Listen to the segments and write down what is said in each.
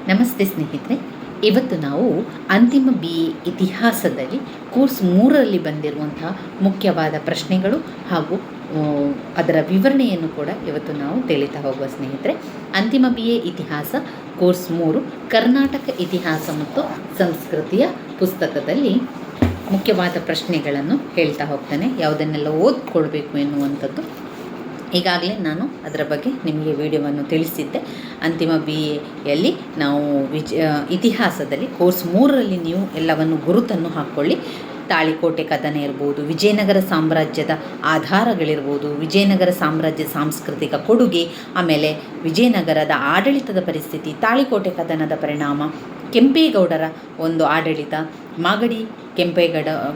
ನಮಸ್ತೆ ಸ್ನೇಹಿತರೆ, ಇವತ್ತು ನಾವು ಅಂತಿಮ BA ಇತಿಹಾಸದಲ್ಲಿ ಕೋರ್ಸ್ 3ರಲ್ಲಿ ಬಂದಿರುವಂತಹ ಮುಖ್ಯವಾದ ಪ್ರಶ್ನೆಗಳು ಹಾಗೂ ಅದರ ವಿವರಣೆಯನ್ನು ಕೂಡ ಇವತ್ತು ನಾವು ತಿಳಿತಾ ಹೋಗುವ ಸ್ನೇಹಿತರೆ. ಅಂತಿಮ BA ಇತಿಹಾಸ ಕೋರ್ಸ್ 3 ಕರ್ನಾಟಕ ಇತಿಹಾಸ ಮತ್ತು ಸಂಸ್ಕೃತಿಯ ಪುಸ್ತಕದಲ್ಲಿ ಮುಖ್ಯವಾದ ಪ್ರಶ್ನೆಗಳನ್ನು ಹೇಳ್ತಾ ಹೋಗ್ತಾನೆ, ಯಾವುದನ್ನೆಲ್ಲ ಓದ್ಕೊಳ್ಬೇಕು ಎನ್ನುವಂಥದ್ದು. ಈಗಾಗಲೇ ನಾನು ಅದರ ಬಗ್ಗೆ ನಿಮಗೆ ವಿಡಿಯೋವನ್ನು ತಿಳಿಸಿದ್ದೆ. ಅಂತಿಮ BAಯಲ್ಲಿ ನಾವು ಇತಿಹಾಸದಲ್ಲಿ ಕೋರ್ಸ್ 3ರಲ್ಲಿ ನೀವು ಎಲ್ಲವನ್ನು ಗುರುತನ್ನು ಹಾಕ್ಕೊಳ್ಳಿ. ತಾಳಿಕೋಟೆ ಕದನ ಇರ್ಬೋದು, ವಿಜಯನಗರ ಸಾಮ್ರಾಜ್ಯದ ಆಧಾರಗಳಿರ್ಬೋದು, ವಿಜಯನಗರ ಸಾಮ್ರಾಜ್ಯ ಸಾಂಸ್ಕೃತಿಕ ಕೊಡುಗೆ, ಆಮೇಲೆ ವಿಜಯನಗರದ ಆಡಳಿತದ ಪರಿಸ್ಥಿತಿ, ತಾಳಿಕೋಟೆ ಕದನದ ಪರಿಣಾಮ, ಕೆಂಪೇಗೌಡರ ಒಂದು ಆಡಳಿತ, ಮಾಗಡಿ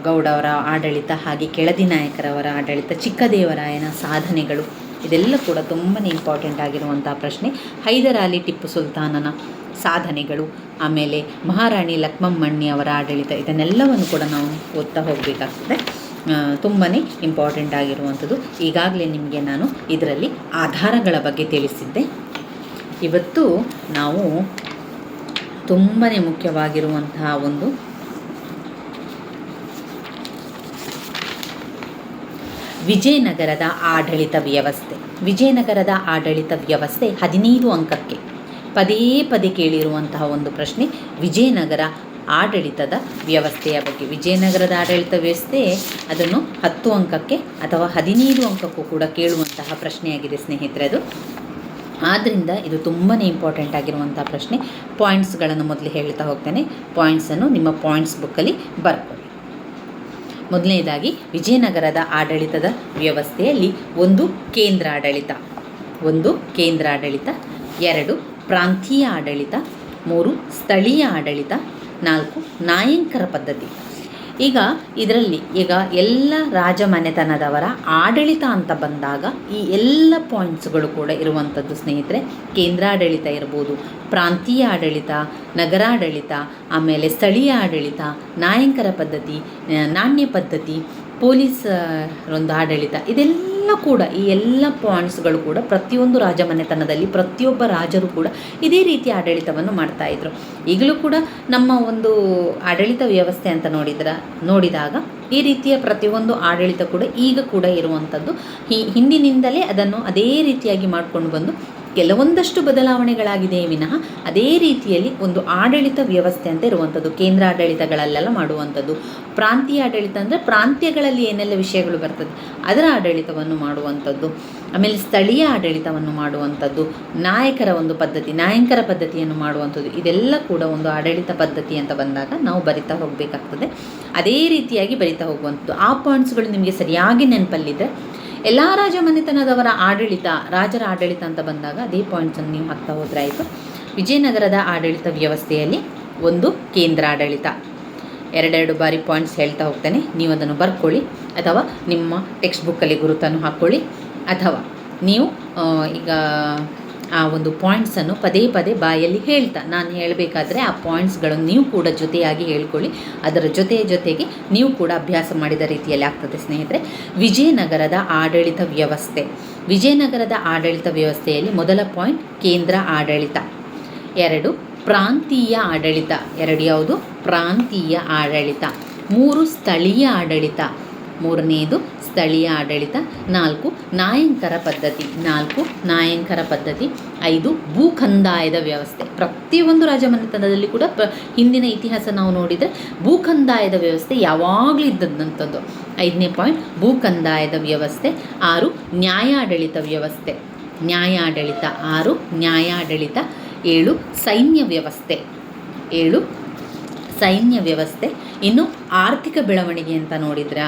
ಗೌಡವರ ಆಡಳಿತ, ಹಾಗೆ ಕೆಳದಿ ನಾಯಕರವರ ಆಡಳಿತ, ಚಿಕ್ಕದೇವರಾಯನ ಸಾಧನೆಗಳು, ಇದೆಲ್ಲ ಕೂಡ ತುಂಬಾ ಇಂಪಾರ್ಟೆಂಟ್ ಆಗಿರುವಂಥ ಪ್ರಶ್ನೆ. ಹೈದರಾಲಿ ಟಿಪ್ಪು ಸುಲ್ತಾನನ ಸಾಧನೆಗಳು, ಆಮೇಲೆ ಮಹಾರಾಣಿ ಲಕ್ಷ್ಮಮ್ಮಣ್ಣಿ ಅವರ ಆಡಳಿತ, ಇದನ್ನೆಲ್ಲವನ್ನು ಕೂಡ ನಾವು ಓದ್ತಾ ಹೋಗಬೇಕಾಗ್ತದೆ. ತುಂಬಾ ಇಂಪಾರ್ಟೆಂಟ್ ಆಗಿರುವಂಥದ್ದು. ಈಗಾಗಲೇ ನಿಮಗೆ ನಾನು ಇದರಲ್ಲಿ ಆಧಾರಗಳ ಬಗ್ಗೆ ತಿಳಿಸಿದ್ದೆ. ಇವತ್ತು ನಾವು ತುಂಬಾ ಮುಖ್ಯವಾಗಿರುವಂತಹ ಒಂದು ವಿಜಯನಗರದ ಆಡಳಿತ ವ್ಯವಸ್ಥೆ. ವಿಜಯನಗರದ ಆಡಳಿತ ವ್ಯವಸ್ಥೆ 15 ಅಂಕಕ್ಕೆ ಪದೇ ಪದೇ ಕೇಳಿರುವಂತಹ ಒಂದು ಪ್ರಶ್ನೆ. ವಿಜಯನಗರ ಆಡಳಿತದ ವ್ಯವಸ್ಥೆಯ ಬಗ್ಗೆ, ವಿಜಯನಗರದ ಆಡಳಿತ ವ್ಯವಸ್ಥೆ ಅದನ್ನು 10 ಅಂಕಕ್ಕೆ ಅಥವಾ 15 ಅಂಕಕ್ಕೂ ಕೂಡ ಕೇಳುವಂತಹ ಪ್ರಶ್ನೆಯಾಗಿದೆ ಸ್ನೇಹಿತರೆ. ಅದು ಆದ್ದರಿಂದ ಇದು ತುಂಬಾ ಇಂಪಾರ್ಟೆಂಟ್ ಆಗಿರುವಂಥ ಪ್ರಶ್ನೆ. ಪಾಯಿಂಟ್ಸ್ಗಳನ್ನು ಮೊದಲು ಹೇಳ್ತಾ ಹೋಗ್ತೇನೆ. ಪಾಯಿಂಟ್ಸನ್ನು ನಿಮ್ಮ ಪಾಯಿಂಟ್ಸ್ ಬುಕ್ಕಲ್ಲಿ ಬರ್ಕೊಳ್ಳಿ. ಮೊದಲನೇದಾಗಿ ವಿಜಯನಗರದ ಆಡಳಿತದ ವ್ಯವಸ್ಥೆಯಲ್ಲಿ 1 ಕೇಂದ್ರಾಡಳಿತ, 2 ಪ್ರಾಂತೀಯ ಆಡಳಿತ, 3 ಸ್ಥಳೀಯ ಆಡಳಿತ, 4 ನಾಯಂಕರ ಪದ್ಧತಿ. ಈಗ ಇದರಲ್ಲಿ ಎಲ್ಲ ರಾಜಮನೆತನದವರ ಆಡಳಿತ ಅಂತ ಬಂದಾಗ ಈ ಎಲ್ಲ ಪಾಯಿಂಟ್ಸ್ಗಳು ಕೂಡ ಇರುವಂಥದ್ದು ಸ್ನೇಹಿತರೆ. ಕೇಂದ್ರಾಡಳಿತ ಇರ್ಬೋದು, ಪ್ರಾಂತೀಯ ಆಡಳಿತ, ನಗರಾಡಳಿತ, ಆಮೇಲೆ ಸ್ಥಳೀಯ ಆಡಳಿತ, ನಾಯಂಕರ ಪದ್ಧತಿ, ನಾಣ್ಯ ಪದ್ಧತಿ, ಪೊಲೀಸ್ ಒಂದು ಆಡಳಿತ, ಇದೆಲ್ಲ ಕೂಡ ಈ ಎಲ್ಲ ಪಾಯಿಂಟ್ಸ್ಗಳು ಕೂಡ ಪ್ರತಿಯೊಂದು ರಾಜಮನೆತನದಲ್ಲಿ ಪ್ರತಿಯೊಬ್ಬ ರಾಜರು ಕೂಡ ಇದೇ ರೀತಿಯ ಆಡಳಿತವನ್ನು ಮಾಡ್ತಾಯಿದ್ರು. ಈಗಲೂ ಕೂಡ ನಮ್ಮ ಒಂದು ಆಡಳಿತ ವ್ಯವಸ್ಥೆ ಅಂತ ನೋಡಿದಾಗ ಈ ರೀತಿಯ ಪ್ರತಿಯೊಂದು ಆಡಳಿತ ಕೂಡ ಈಗ ಕೂಡ ಇರುವಂಥದ್ದು. ಹಿಂದಿನಿಂದಲೇ ಅದನ್ನು ಅದೇ ರೀತಿಯಾಗಿ ಮಾಡಿಕೊಂಡು ಬಂದು ಕೆಲವೊಂದಷ್ಟು ಬದಲಾವಣೆಗಳಾಗಿದೆ ವಿನಃ ಅದೇ ರೀತಿಯಲ್ಲಿ ಒಂದು ಆಡಳಿತ ವ್ಯವಸ್ಥೆ ಅಂತ ಇರುವಂಥದ್ದು. ಕೇಂದ್ರ ಆಡಳಿತಗಳಲ್ಲೆಲ್ಲ ಮಾಡುವಂಥದ್ದು. ಪ್ರಾಂತೀಯ ಆಡಳಿತ ಅಂದರೆ ಪ್ರಾಂತ್ಯಗಳಲ್ಲಿ ಏನೆಲ್ಲ ವಿಷಯಗಳು ಬರ್ತದೆ ಅದರ ಆಡಳಿತವನ್ನು ಮಾಡುವಂಥದ್ದು. ಆಮೇಲೆ ಸ್ಥಳೀಯ ಆಡಳಿತವನ್ನು ಮಾಡುವಂಥದ್ದು, ನಾಯಕರ ಒಂದು ಪದ್ಧತಿ, ನಾಯಂಕರ ಪದ್ಧತಿಯನ್ನು ಮಾಡುವಂಥದ್ದು. ಇದೆಲ್ಲ ಕೂಡ ಒಂದು ಆಡಳಿತ ಪದ್ಧತಿ ಅಂತ ಬಂದಾಗ ನಾವು ಬರಿತಾ ಹೋಗಬೇಕಾಗ್ತದೆ. ಅದೇ ರೀತಿಯಾಗಿ ಬರಿತಾ ಹೋಗುವಂಥದ್ದು. ಆ ಪಾಯಿಂಟ್ಸ್ಗಳು ನಿಮಗೆ ಸರಿಯಾಗಿ ನೆನಪಲ್ಲಿದ್ದರೆ ಎಲ್ಲ ರಾಜಮನೆತನದವರ ಆಡಳಿತ, ರಾಜರ ಆಡಳಿತ ಅಂತ ಬಂದಾಗ ಅದೇ ಪಾಯಿಂಟ್ಸನ್ನು ನೀವು ಹಾಕ್ತಾ ಹೋದ್ರೆ ಆಯಿತು. ವಿಜಯನಗರದ ಆಡಳಿತ ವ್ಯವಸ್ಥೆಯಲ್ಲಿ 1 ಕೇಂದ್ರಾಡಳಿತ, 2 ಬಾರಿ ಪಾಯಿಂಟ್ಸ್ ಹೇಳ್ತಾ ಹೋಗ್ತಾನೆ. ನೀವು ಅದನ್ನು ಬರ್ಕೊಳ್ಳಿ, ಅಥವಾ ನಿಮ್ಮ ಟೆಕ್ಸ್ಟ್ ಬುಕ್ಕಲ್ಲಿ ಗುರುತನ್ನು ಹಾಕ್ಕೊಳ್ಳಿ, ಅಥವಾ ನೀವು ಈಗ ಆ ಒಂದು ಪಾಯಿಂಟ್ಸನ್ನು ಪದೇ ಪದೇ ಬಾಯಲ್ಲಿ ಹೇಳ್ತಾ ನಾನು ಹೇಳಬೇಕಾದ್ರೆ ಆ ಪಾಯಿಂಟ್ಸ್ಗಳನ್ನು ನೀವು ಕೂಡ ಜೊತೆಯಾಗಿ ಹೇಳ್ಕೊಳ್ಳಿ. ಅದರ ಜೊತೆಗೆ ನೀವು ಕೂಡ ಅಭ್ಯಾಸ ಮಾಡಿದ ರೀತಿಯಲ್ಲಿ ಆಗ್ತದೆ ಸ್ನೇಹಿತರೆ. ವಿಜಯನಗರದ ಆಡಳಿತ ವ್ಯವಸ್ಥೆ. ವಿಜಯನಗರದ ಆಡಳಿತ ವ್ಯವಸ್ಥೆಯಲ್ಲಿ ಮೊದಲ ಪಾಯಿಂಟ್ ಕೇಂದ್ರ ಆಡಳಿತ, 2 ಪ್ರಾಂತೀಯ ಆಡಳಿತ, 2 ಯಾವುದು ಪ್ರಾಂತೀಯ ಆಡಳಿತ, 3 ಸ್ಥಳೀಯ ಆಡಳಿತ, 3ನೇದು ಸ್ಥಳೀಯ ಆಡಳಿತ, 4 ನಾಯಂಕರ ಪದ್ಧತಿ, 5 ಭೂಕಂದಾಯದ ವ್ಯವಸ್ಥೆ. ಪ್ರತಿಯೊಂದು ರಾಜಮನೆತನದಲ್ಲಿ ಕೂಡ ಹಿಂದಿನ ಇತಿಹಾಸ ನಾವು ನೋಡಿದರೆ ಭೂಕಂದಾಯದ ವ್ಯವಸ್ಥೆ ಯಾವಾಗಲೂ ಇದ್ದಂಥದ್ದು. 5ನೇ ಪಾಯಿಂಟ್ ಭೂಕಂದಾಯದ ವ್ಯವಸ್ಥೆ. 6 ನ್ಯಾಯಾಡಳಿತ ವ್ಯವಸ್ಥೆ, 6 ನ್ಯಾಯಾಡಳಿತ. 7 ಸೈನ್ಯ ವ್ಯವಸ್ಥೆ. ಇನ್ನು ಆರ್ಥಿಕ ಬೆಳವಣಿಗೆ ಅಂತ ನೋಡಿದರೆ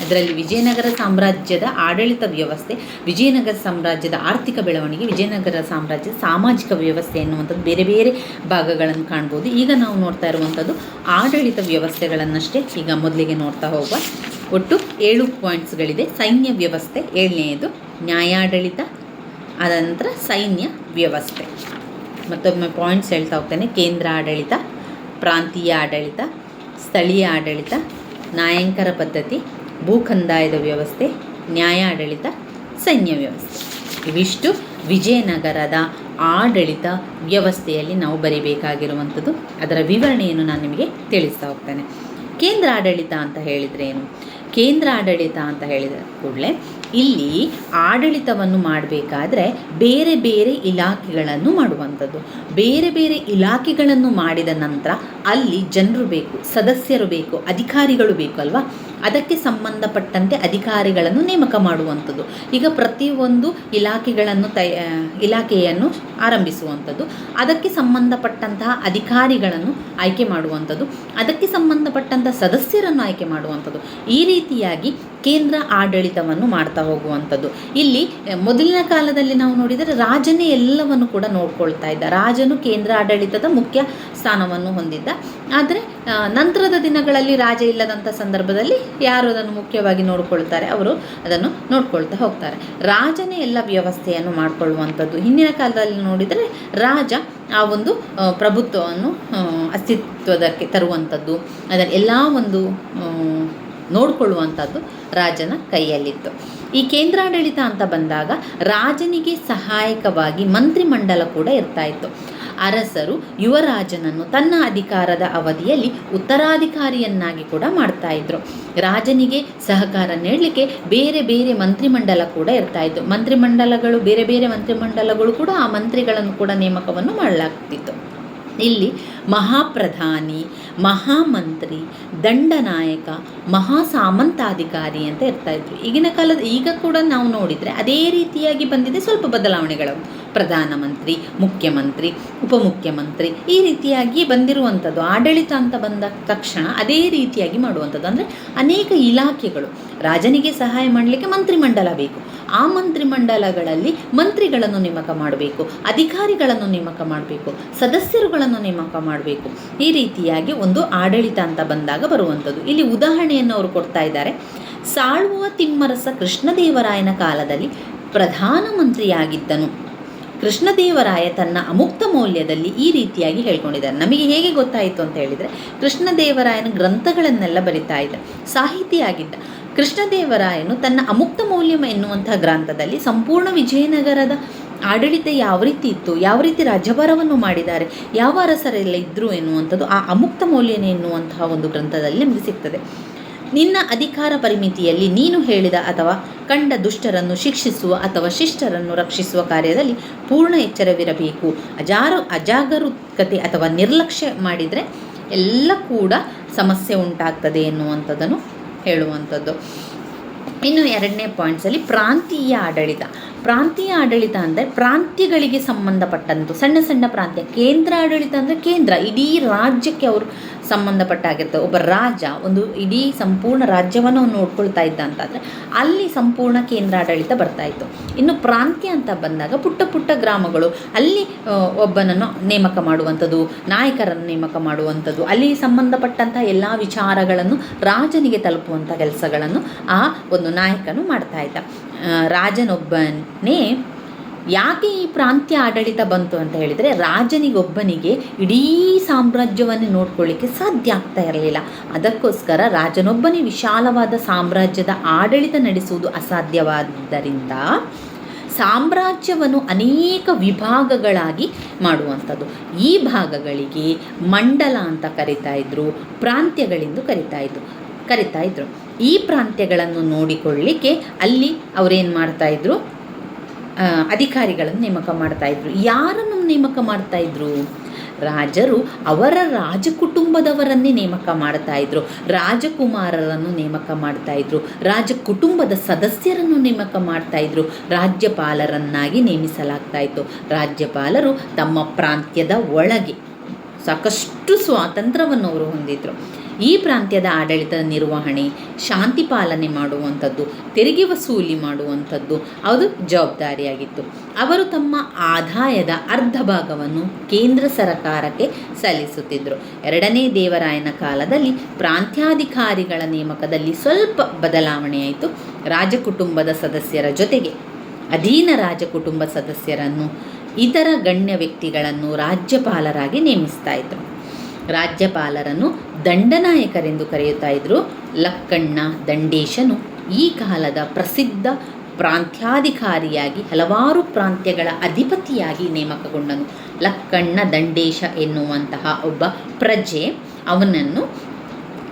ಅದರಲ್ಲಿ ವಿಜಯನಗರ ಸಾಮ್ರಾಜ್ಯದ ಆಡಳಿತ ವ್ಯವಸ್ಥೆ, ವಿಜಯನಗರ ಸಾಮ್ರಾಜ್ಯದ ಆರ್ಥಿಕ ಬೆಳವಣಿಗೆ, ವಿಜಯನಗರ ಸಾಮ್ರಾಜ್ಯದ ಸಾಮಾಜಿಕ ವ್ಯವಸ್ಥೆ ಎನ್ನುವಂಥದ್ದು ಬೇರೆ ಬೇರೆ ಭಾಗಗಳನ್ನು ಕಾಣ್ಬೋದು. ಈಗ ನಾವು ನೋಡ್ತಾ ಇರುವಂಥದ್ದು ಆಡಳಿತ ವ್ಯವಸ್ಥೆಗಳನ್ನಷ್ಟೇ ಈಗ ಮೊದಲಿಗೆ ನೋಡ್ತಾ ಹೋಗುವ. ಒಟ್ಟು 7 ಪಾಯಿಂಟ್ಸ್ಗಳಿದೆ. ಸೈನ್ಯ ವ್ಯವಸ್ಥೆ 7ನೇದು, ನ್ಯಾಯಾಡಳಿತ, ಅನಂತರ ಸೈನ್ಯ ವ್ಯವಸ್ಥೆ. ಮತ್ತೊಮ್ಮೆ ಪಾಯಿಂಟ್ಸ್ ಹೇಳ್ತಾ ಹೋಗ್ತೇನೆ. ಕೇಂದ್ರ ಆಡಳಿತ, ಪ್ರಾಂತೀಯ ಆಡಳಿತ, ಸ್ಥಳೀಯ ಆಡಳಿತ, ನಾಯಂಕರ ಪದ್ಧತಿ, ಭೂಕಂದಾಯದ ವ್ಯವಸ್ಥೆ, ನ್ಯಾಯಾಡಳಿತ, ಸೈನ್ಯ ವ್ಯವಸ್ಥೆ. ಇವಿಷ್ಟು ವಿಜಯನಗರದ ಆಡಳಿತ ವ್ಯವಸ್ಥೆಯಲ್ಲಿ ನಾವು ಬರಿಬೇಕಾಗಿರುವಂಥದ್ದು. ಅದರ ವಿವರಣೆಯನ್ನು ನಾನು ನಿಮಗೆ ತಿಳಿಸ್ತಾ ಹೋಗ್ತೇನೆ. ಕೇಂದ್ರ ಆಡಳಿತ ಅಂತ ಹೇಳಿದರೆ ಏನು? ಕೇಂದ್ರ ಆಡಳಿತ ಅಂತ ಹೇಳಿದ ಕೂಡಲೇ ಇಲ್ಲಿ ಆಡಳಿತವನ್ನು ಮಾಡಬೇಕಾದ್ರೆ ಬೇರೆ ಬೇರೆ ಇಲಾಖೆಗಳನ್ನು ಮಾಡುವಂಥದ್ದು. ಬೇರೆ ಬೇರೆ ಇಲಾಖೆಗಳನ್ನು ಮಾಡಿದ ನಂತರ ಅಲ್ಲಿ ಜನರು ಬೇಕು, ಸದಸ್ಯರು ಬೇಕು, ಅಧಿಕಾರಿಗಳು ಬೇಕು ಅಲ್ವಾ? ಅದಕ್ಕೆ ಸಂಬಂಧಪಟ್ಟಂತೆ ಅಧಿಕಾರಿಗಳನ್ನು ನೇಮಕ ಮಾಡುವಂಥದ್ದು. ಈಗ ಪ್ರತಿಯೊಂದು ಇಲಾಖೆಯನ್ನು ಆರಂಭಿಸುವಂಥದ್ದು, ಅದಕ್ಕೆ ಸಂಬಂಧಪಟ್ಟಂತಹ ಅಧಿಕಾರಿಗಳನ್ನು ಆಯ್ಕೆ ಮಾಡುವಂಥದ್ದು, ಅದಕ್ಕೆ ಸಂಬಂಧಪಟ್ಟಂಥ ಸದಸ್ಯರನ್ನು ಆಯ್ಕೆ ಮಾಡುವಂಥದ್ದು. ಈ ರೀತಿಯಾಗಿ ಕೇಂದ್ರ ಆಡಳಿತವನ್ನು ಮಾಡ್ತಾ ಹೋಗುವಂಥದ್ದು. ಇಲ್ಲಿ ಮೊದಲಿನ ಕಾಲದಲ್ಲಿ ನಾವು ನೋಡಿದರೆ ರಾಜನೇ ಎಲ್ಲವನ್ನು ಕೂಡ ನೋಡ್ಕೊಳ್ತಾ ಇದ್ದ. ರಾಜನು ಕೇಂದ್ರ ಆಡಳಿತದ ಮುಖ್ಯ ಸ್ಥಾನವನ್ನು ಹೊಂದಿದ್ದ. ಆದರೆ ನಂತರದ ದಿನಗಳಲ್ಲಿ ರಾಜ ಇಲ್ಲದಂಥ ಸಂದರ್ಭದಲ್ಲಿ ಯಾರು ಅದನ್ನು ಮುಖ್ಯವಾಗಿ ನೋಡ್ಕೊಳ್ತಾರೆ, ಅವರು ಅದನ್ನು ನೋಡ್ಕೊಳ್ತಾ ಹೋಗ್ತಾರೆ. ರಾಜನೇ ಎಲ್ಲ ವ್ಯವಸ್ಥೆಯನ್ನು ಮಾಡಿಕೊಳ್ಳುವಂಥದ್ದು. ಹಿಂದಿನ ಕಾಲದಲ್ಲಿ ನೋಡಿದರೆ ರಾಜ ಆ ಒಂದು ಪ್ರಭುತ್ವವನ್ನು ಅಸ್ತಿತ್ವದಕ್ಕೆ ತರುವಂಥದ್ದು, ಅದರ ಎಲ್ಲ ಒಂದು ನೋಡಿಕೊಳ್ಳುವಂಥದ್ದು ರಾಜನ ಕೈಯಲ್ಲಿತ್ತು. ಈ ಕೇಂದ್ರಾಡಳಿತ ಅಂತ ಬಂದಾಗ ರಾಜನಿಗೆ ಸಹಾಯಕವಾಗಿ ಮಂತ್ರಿಮಂಡಲ ಕೂಡ ಇರ್ತಾ ಇತ್ತು. ಅರಸರು ಯುವರಾಜನನ್ನು ತನ್ನ ಅಧಿಕಾರದ ಅವಧಿಯಲ್ಲಿ ಉತ್ತರಾಧಿಕಾರಿಯನ್ನಾಗಿ ಕೂಡ ಮಾಡ್ತಾ ಇದ್ರು. ರಾಜನಿಗೆ ಸಹಕಾರ ನೀಡಲಿಕ್ಕೆ ಬೇರೆ ಬೇರೆ ಮಂತ್ರಿಮಂಡಲ ಕೂಡ ಇರ್ತಾ ಇತ್ತು. ಬೇರೆ ಬೇರೆ ಮಂತ್ರಿಮಂಡಲಗಳು ಕೂಡ ಆ ಮಂತ್ರಿಗಳನ್ನು ಕೂಡ ನೇಮಕವನ್ನು ಮಾಡಲಾಗ್ತಿತ್ತು. ಇಲ್ಲಿ ಮಹಾಪ್ರಧಾನಿ, ಮಹಾಮಂತ್ರಿ, ದಂಡನಾಯಕ, ಮಹಾಸಾಮಂತಾಧಿಕಾರಿ ಅಂತ ಇರ್ತಾಯಿದ್ರು. ಈಗ ಕೂಡ ನಾವು ನೋಡಿದರೆ ಅದೇ ರೀತಿಯಾಗಿ ಬಂದಿದೆ, ಸ್ವಲ್ಪ ಬದಲಾವಣೆಗಳು. ಪ್ರಧಾನಮಂತ್ರಿ, ಮುಖ್ಯಮಂತ್ರಿ, ಉಪಮುಖ್ಯಮಂತ್ರಿ, ಈ ರೀತಿಯಾಗಿ ಬಂದಿರುವಂಥದ್ದು. ಆಡಳಿತ ಅಂತ ಬಂದ ತಕ್ಷಣ ಅದೇ ರೀತಿಯಾಗಿ ಮಾಡುವಂಥದ್ದು. ಅಂದರೆ ಅನೇಕ ಇಲಾಖೆಗಳು. ರಾಜನಿಗೆ ಸಹಾಯ ಮಾಡಲಿಕ್ಕೆ ಮಂತ್ರಿಮಂಡಲ ಬೇಕು. ಆ ಮಂತ್ರಿಮಂಡಲಗಳಲ್ಲಿ ಮಂತ್ರಿಗಳನ್ನು ನೇಮಕ ಮಾಡಬೇಕು, ಅಧಿಕಾರಿಗಳನ್ನು ನೇಮಕ ಮಾಡಬೇಕು, ಸದಸ್ಯರುಗಳನ್ನು ನೇಮಕ ಮಾಡಬೇಕು. ಈ ರೀತಿಯಾಗಿ ಒಂದು ಆಡಳಿತ ಅಂತ ಬಂದಾಗ ಬರುವಂಥದ್ದು. ಇಲ್ಲಿ ಉದಾಹರಣೆಯನ್ನು ಅವರು ಕೊಡ್ತಾ ಇದ್ದಾರೆ. ಸಾಳುವ ತಿಮ್ಮರಸ ಕೃಷ್ಣದೇವರಾಯನ ಕಾಲದಲ್ಲಿ ಪ್ರಧಾನಮಂತ್ರಿಯಾಗಿದ್ದನು. ಕೃಷ್ಣದೇವರಾಯ ತನ್ನ ಅಮುಕ್ತ ಮೌಲ್ಯದಲ್ಲಿ ಈ ರೀತಿಯಾಗಿ ಹೇಳ್ಕೊಂಡಿದ್ದಾರೆ. ನಮಗೆ ಹೇಗೆ ಗೊತ್ತಾಯಿತು ಅಂತ ಹೇಳಿದರೆ, ಕೃಷ್ಣದೇವರಾಯನ ಗ್ರಂಥಗಳನ್ನೆಲ್ಲ ಬರಿತಾ ಇದ್ದ, ಸಾಹಿತಿಯಾಗಿದ್ದ. ಕೃಷ್ಣದೇವರಾಯನು ತನ್ನ ಅಮುಕ್ತ ಮೌಲ್ಯ ಎನ್ನುವಂತಹ ಗ್ರಂಥದಲ್ಲಿ ಸಂಪೂರ್ಣ ವಿಜಯನಗರದ ಆಡಳಿತ ಯಾವ ರೀತಿ ಇತ್ತು, ಯಾವ ರೀತಿ ರಾಜ್ಯಭಾರವನ್ನು ಮಾಡಿದ್ದಾರೆ, ಯಾವ ಅರಸರೆಲ್ಲ ಇದ್ದರು ಎನ್ನುವಂಥದ್ದು ಆ ಅಮುಕ್ತ ಮೌಲ್ಯನೇ ಎನ್ನುವಂತಹ ಒಂದು ಗ್ರಂಥದಲ್ಲಿ ನಮಗೆ ಸಿಗ್ತದೆ. ನಿನ್ನ ಅಧಿಕಾರ ಪರಿಮಿತಿಯಲ್ಲಿ ನೀನು ಹೇಳಿದ ಅಥವಾ ಕಂಡ ದುಷ್ಟರನ್ನು ಶಿಕ್ಷಿಸುವ ಅಥವಾ ಶಿಷ್ಟರನ್ನು ರಕ್ಷಿಸುವ ಕಾರ್ಯದಲ್ಲಿ ಪೂರ್ಣ ಎಚ್ಚರವಿರಬೇಕು. ಅಜಾಗರೂಕತೆ ಅಥವಾ ನಿರ್ಲಕ್ಷ್ಯ ಮಾಡಿದರೆ ಎಲ್ಲ ಕೂಡ ಸಮಸ್ಯೆ ಉಂಟಾಗ್ತದೆ ಎನ್ನುವಂಥದ್ದನ್ನು ಹೇಳುವಂಥದ್ದು. ಇನ್ನು 2ನೇ ಪಾಯಿಂಟ್ಸಲ್ಲಿ ಪ್ರಾಂತೀಯ ಆಡಳಿತ. ಪ್ರಾಂತೀಯ ಆಡಳಿತ ಅಂದರೆ ಪ್ರಾಂತ್ಯಗಳಿಗೆ ಸಂಬಂಧಪಟ್ಟಂತು ಸಣ್ಣ ಸಣ್ಣ ಪ್ರಾಂತ್ಯ. ಕೇಂದ್ರ ಆಡಳಿತ ಅಂದರೆ ಕೇಂದ್ರ, ಇಡೀ ರಾಜ್ಯಕ್ಕೆ ಅವರು ಸಂಬಂಧಪಟ್ಟಾಗಿರ್ತವೆ. ಒಬ್ಬ ರಾಜ ಒಂದು ಇಡೀ ಸಂಪೂರ್ಣ ರಾಜ್ಯವನ್ನು ನೋಡ್ಕೊಳ್ತಾ ಇದ್ದ ಅಂತಾದರೆ ಅಲ್ಲಿ ಸಂಪೂರ್ಣ ಕೇಂದ್ರಾಡಳಿತ ಬರ್ತಾಯಿತ್ತು. ಇನ್ನು ಪ್ರಾಂತ್ಯ ಅಂತ ಬಂದಾಗ ಪುಟ್ಟ ಪುಟ್ಟ ಗ್ರಾಮಗಳು, ಅಲ್ಲಿ ಒಬ್ಬನನ್ನು ನೇಮಕ ಮಾಡುವಂಥದ್ದು, ನಾಯಕರನ್ನು ನೇಮಕ ಮಾಡುವಂಥದ್ದು, ಅಲ್ಲಿ ಸಂಬಂಧಪಟ್ಟಂಥ ಎಲ್ಲ ವಿಚಾರಗಳನ್ನು ರಾಜನಿಗೆ ತಲುಪುವಂಥ ಕೆಲಸಗಳನ್ನು ಆ ಒಂದು ನಾಯಕನು ಮಾಡ್ತಾ ಇದ್ದ. ರಾಜನೊಬ್ಬನೇ ಯಾಕೆ ಈ ಪ್ರಾಂತ್ಯ ಆಡಳಿತ ಬಂತು ಅಂತ ಹೇಳಿದರೆ, ರಾಜನಿಗೊಬ್ಬನಿಗೆ ಇಡೀ ಸಾಮ್ರಾಜ್ಯವನ್ನು ನೋಡ್ಕೊಳ್ಳಿಕ್ಕೆ ಸಾಧ್ಯ ಆಗ್ತಾ ಇರಲಿಲ್ಲ. ಅದಕ್ಕೋಸ್ಕರ ರಾಜನೊಬ್ಬನೇ ವಿಶಾಲವಾದ ಸಾಮ್ರಾಜ್ಯದ ಆಡಳಿತ ನಡೆಸುವುದು ಅಸಾಧ್ಯವಾದ್ದರಿಂದ ಸಾಮ್ರಾಜ್ಯವನ್ನು ಅನೇಕ ವಿಭಾಗಗಳಾಗಿ ಮಾಡುವಂಥದ್ದು. ಈ ಭಾಗಗಳಿಗೆ ಮಂಡಲ ಅಂತ ಕರಿತಾ ಇದ್ರು, ಪ್ರಾಂತ್ಯಗಳೆಂದು ಕರಿತಾ ಇದ್ರು. ಈ ಪ್ರಾಂತ್ಯಗಳನ್ನು ನೋಡಿಕೊಳ್ಳಲಿಕ್ಕೆ ಅಲ್ಲಿ ಅವರೇನು ಮಾಡ್ತಾಯಿದ್ರು, ಅಧಿಕಾರಿಗಳನ್ನು ನೇಮಕ ಮಾಡ್ತಾಯಿದ್ರು. ಯಾರನ್ನು ನೇಮಕ ಮಾಡ್ತಾಯಿದ್ರು? ರಾಜರು ಅವರ ರಾಜಕುಟುಂಬದವರನ್ನೇ ನೇಮಕ ಮಾಡ್ತಾಯಿದ್ರು. ರಾಜಕುಮಾರರನ್ನು ನೇಮಕ ಮಾಡ್ತಾಯಿದ್ರು, ರಾಜಕುಟುಂಬದ ಸದಸ್ಯರನ್ನು ನೇಮಕ ಮಾಡ್ತಾಯಿದ್ರು. ರಾಜ್ಯಪಾಲರನ್ನಾಗಿ ನೇಮಿಸಲಾಗ್ತಾಯಿತ್ತು. ರಾಜ್ಯಪಾಲರು ತಮ್ಮ ಪ್ರಾಂತ್ಯದ ಒಳಗೆ ಸಾಕಷ್ಟು ಸ್ವಾತಂತ್ರ್ಯವನ್ನು ಅವರು ಹೊಂದಿದ್ರು. ಈ ಪ್ರಾಂತ್ಯದ ಆಡಳಿತದ ನಿರ್ವಹಣೆ, ಶಾಂತಿ ಪಾಲನೆ ಮಾಡುವಂಥದ್ದು, ತೆರಿಗೆ ವಸೂಲಿ ಮಾಡುವಂಥದ್ದು ಅದು ಜವಾಬ್ದಾರಿಯಾಗಿತ್ತು. ಅವರು ತಮ್ಮ ಆದಾಯದ ಅರ್ಧ ಭಾಗವನ್ನು ಕೇಂದ್ರ ಸರ್ಕಾರಕ್ಕೆ ಸಲ್ಲಿಸುತ್ತಿದ್ದರು. 2ನೇ ದೇವರಾಯನ ಕಾಲದಲ್ಲಿ ಪ್ರಾಂತ್ಯಾಧಿಕಾರಿಗಳ ನೇಮಕದಲ್ಲಿ ಸ್ವಲ್ಪ ಬದಲಾವಣೆಯಾಯಿತು. ರಾಜಕುಟುಂಬದ ಸದಸ್ಯರ ಜೊತೆಗೆ ಅಧೀನ ರಾಜಕುಟುಂಬ ಸದಸ್ಯರನ್ನು, ಇತರ ಗಣ್ಯ ವ್ಯಕ್ತಿಗಳನ್ನು ರಾಜ್ಯಪಾಲರಾಗಿ ನೇಮಿಸ್ತಾ ಇದ್ರು. ರಾಜ್ಯಪಾಲರನ್ನು ದಂಡನಾಯಕರೆಂದು ಕರೆಯುತ್ತಾ ಇದ್ರು. ಲಕ್ಕಣ್ಣ ದಂಡೇಶನು ಈ ಕಾಲದ ಪ್ರಸಿದ್ಧ ಪ್ರಾಂತ್ಯಾಧಿಕಾರಿಯಾಗಿ ಹಲವಾರು ಪ್ರಾಂತ್ಯಗಳ ಅಧಿಪತಿಯಾಗಿ ನೇಮಕಗೊಂಡನು. ಲಕ್ಕಣ್ಣ ದಂಡೇಶ ಎನ್ನುವಂತಹ ಒಬ್ಬ ಪ್ರಜೆ ಅವನನ್ನು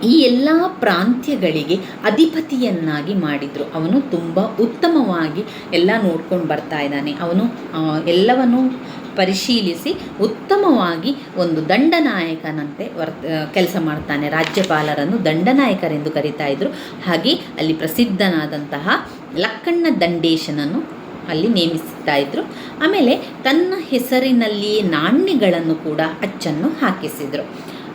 ಈ ಎಲ್ಲ ಪ್ರಾಂತ್ಯಗಳಿಗೆ ಅಧಿಪತಿಯನ್ನಾಗಿ ಮಾಡಿದರು. ಅವನು ತುಂಬ ಉತ್ತಮವಾಗಿ ಎಲ್ಲ ನೋಡ್ಕೊಂಡು ಬರ್ತಾ ಇದ್ದಾನೆ. ಅವನು ಎಲ್ಲವನ್ನು ಪರಿಶೀಲಿಸಿ ಉತ್ತಮವಾಗಿ ಒಂದು ದಂಡನಾಯಕನಂತೆ ಕೆಲಸ ಮಾಡ್ತಾನೆ. ರಾಜ್ಯಪಾಲರನ್ನು ದಂಡನಾಯಕರೆಂದು ಕರೀತಾ ಇದ್ದರು. ಹಾಗೆ ಅಲ್ಲಿ ಪ್ರಸಿದ್ಧನಾದಂತಹ ಲಕ್ಕಣ್ಣ ದಂಡೇಶನನ್ನು ಅಲ್ಲಿ ನೇಮಿಸ್ತಾ ಇದ್ದರು. ಆಮೇಲೆ ತನ್ನ ಹೆಸರಿನಲ್ಲಿಯೇ ನಾಣ್ಯಗಳನ್ನು ಕೂಡ ಅಚ್ಚನ್ನು ಹಾಕಿಸಿದರು.